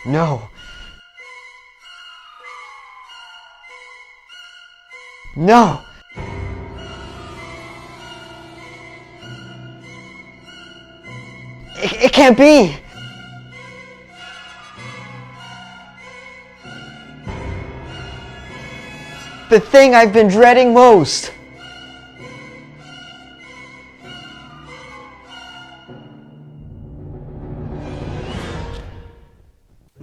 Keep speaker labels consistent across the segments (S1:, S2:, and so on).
S1: No. No! It can't be! The thing I've been dreading most!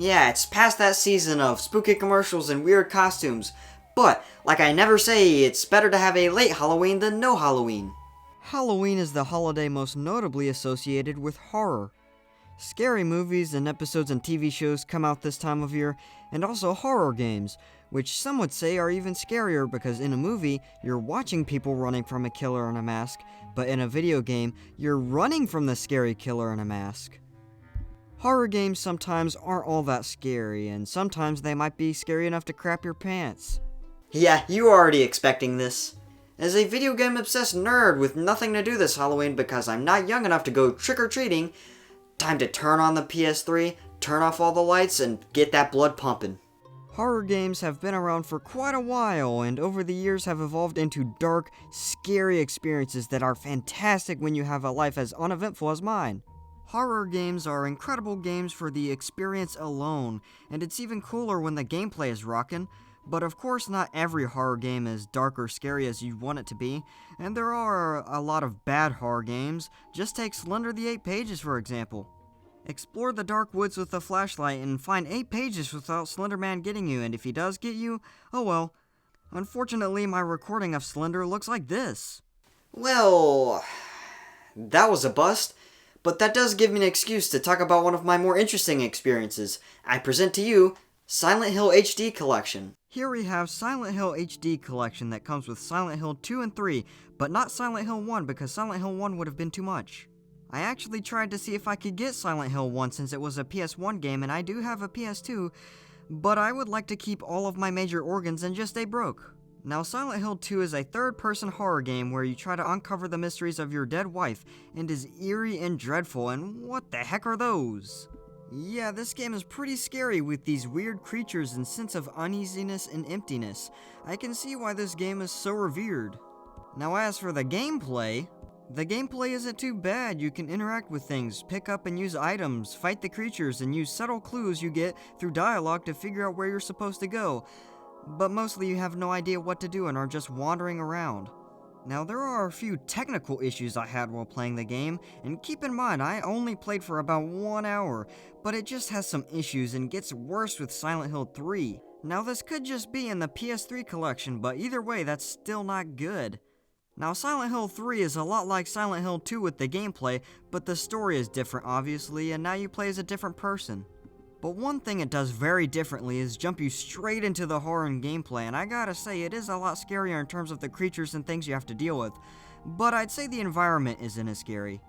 S2: Yeah, it's past that season of spooky commercials and weird costumes, but, like I never say, it's better to have a late Halloween than no Halloween. Halloween is the holiday most notably associated with horror. Scary movies and episodes and TV shows come out this time of year, and also horror games, which some would say are even scarier because in a movie, you're watching people running from a killer in a mask, but in a video game, you're running from the scary killer in a mask. Horror games sometimes aren't all that scary, and sometimes they might be scary enough to crap your pants. Yeah, you were already expecting this. As a video game obsessed nerd with nothing to do this Halloween because I'm not young enough to go trick-or-treating, time to turn on the PS3, turn off all the lights, and get that blood pumping. Horror games have been around for quite a while, and over the years have evolved into dark, scary experiences that are fantastic when you have a life as uneventful as mine. Horror games are incredible games for the experience alone, and it's even cooler when the gameplay is rockin', but of course not every horror game is dark or scary as you want it to be, and there are a lot of bad horror games. Just take Slender the 8 Pages for example. Explore the dark woods with a flashlight and find 8 pages without Slender Man getting you, and if he does get you, oh well. Unfortunately, my recording of Slender looks like this. Well, that was a bust. But that does give me an excuse to talk about one of my more interesting experiences. I present to you Silent Hill HD Collection. Here we have Silent Hill HD Collection that comes with Silent Hill 2 and 3, but not Silent Hill 1 because Silent Hill 1 would have been too much. I actually tried to see if I could get Silent Hill 1 since it was a PS1 game and I do have a PS2, but I would like to keep all of my major organs and just stay broke. Now, Silent Hill 2 is a third-person horror game where you try to uncover the mysteries of your dead wife, and is eerie and dreadful, and what the heck are those? Yeah, this game is pretty scary with these weird creatures and sense of uneasiness and emptiness. I can see why this game is so revered. Now, as for the gameplay isn't too bad. You can interact with things, pick up and use items, fight the creatures, and use subtle clues you get through dialogue to figure out where you're supposed to go. But mostly you have no idea what to do and are just wandering around. Now there are a few technical issues I had while playing the game, and keep in mind I only played for about 1 hour, but it just has some issues and gets worse with Silent Hill 3. Now this could just be in the PS3 collection, but either way that's still not good. Now Silent Hill 3 is a lot like Silent Hill 2 with the gameplay, but the story is different obviously, and now you play as a different person. But one thing it does very differently is jump you straight into the horror and gameplay, and I gotta say, it is a lot scarier in terms of the creatures and things you have to deal with, but I'd say the environment isn't as scary.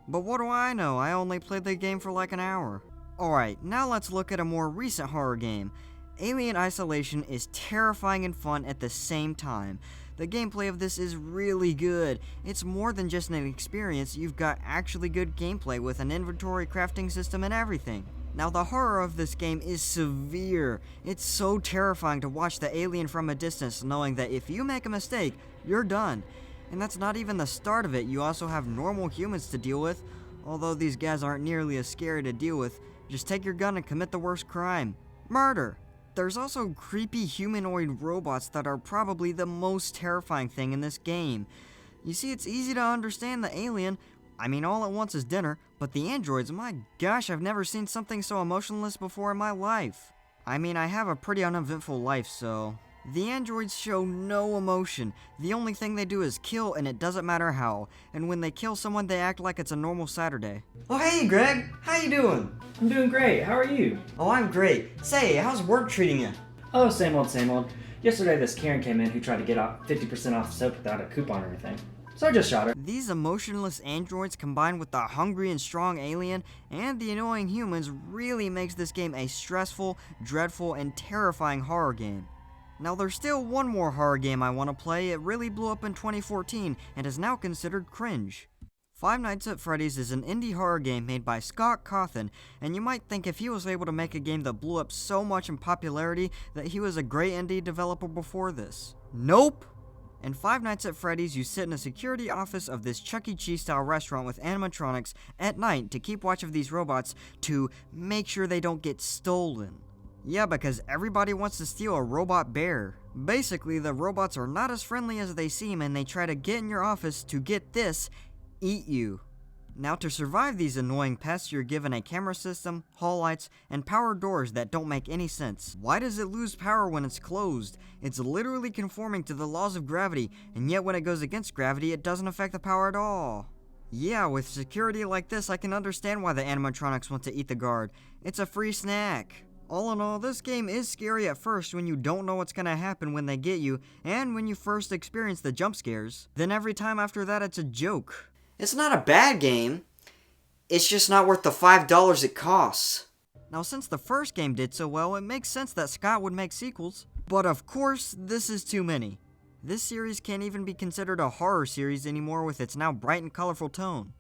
S2: But what do I know, I only played the game for like an hour. Alright, now let's look at a more recent horror game. Alien Isolation is terrifying and fun at the same time. The gameplay of this is really good. It's more than just an experience, you've got actually good gameplay with an inventory crafting system and everything. Now the horror of this game is severe. It's so terrifying to watch the alien from a distance knowing that if you make a mistake, you're done. And that's not even the start of it, you also have normal humans to deal with, although these guys aren't nearly as scary to deal with. Just take your gun and commit the worst crime. Murder! There's also creepy humanoid robots that are probably the most terrifying thing in this game. You see, it's easy to understand the alien. I mean, all it wants is dinner, but the androids, my gosh, I've never seen something so emotionless before in my life. I mean, I have a pretty uneventful life, so... The androids show no emotion. The only thing they do is kill, and it doesn't matter how. And when they kill someone, they act like it's a normal Saturday. Oh, hey, Greg! How you doing?
S3: I'm doing great. How are you?
S2: Oh, I'm great. Say, how's work treating you?
S3: Oh, same old, same old. Yesterday, this Karen came in who tried to get off 50% off soap without a coupon or anything. So I just shot her.
S2: These emotionless androids combined with the hungry and strong alien and the annoying humans really makes this game a stressful, dreadful, and terrifying horror game. Now there's still one more horror game I want to play. It really blew up in 2014 and is now considered cringe. Five Nights at Freddy's is an indie horror game made by Scott Cawthon, and you might think if he was able to make a game that blew up so much in popularity that he was a great indie developer before this. Nope! In Five Nights at Freddy's, you sit in a security office of this Chuck E. Cheese style restaurant with animatronics at night to keep watch of these robots to make sure they don't get stolen. Yeah, because everybody wants to steal a robot bear. Basically, the robots are not as friendly as they seem and they try to get in your office to get this, eat you. Now to survive these annoying pests, you're given a camera system, hall lights, and power doors that don't make any sense. Why does it lose power when it's closed? It's literally conforming to the laws of gravity, and yet when it goes against gravity, it doesn't affect the power at all. Yeah, with security like this, I can understand why the animatronics want to eat the guard. It's a free snack. All in all, this game is scary at first when you don't know what's gonna happen when they get you, and when you first experience the jump scares. Then every time after that, it's a joke. It's not a bad game. It's just not worth the $5 it costs. Now, since the first game did so well, it makes sense that Scott would make sequels. But of course, this is too many. This series can't even be considered a horror series anymore with its now bright and colorful tone.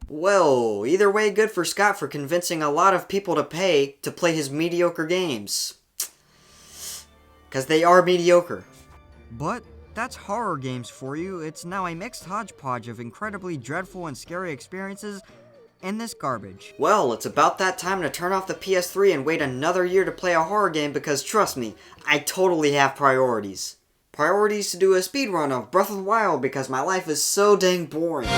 S2: Well, either way, good for Scott for convincing a lot of people to pay to play his mediocre games. 'Cause they are mediocre. But that's horror games for you. It's now a mixed hodgepodge of incredibly dreadful and scary experiences and this garbage. Well, it's about that time to turn off the PS3 and wait another year to play a horror game because trust me, I totally have priorities. Priorities to do a speedrun of Breath of the Wild because my life is so dang boring.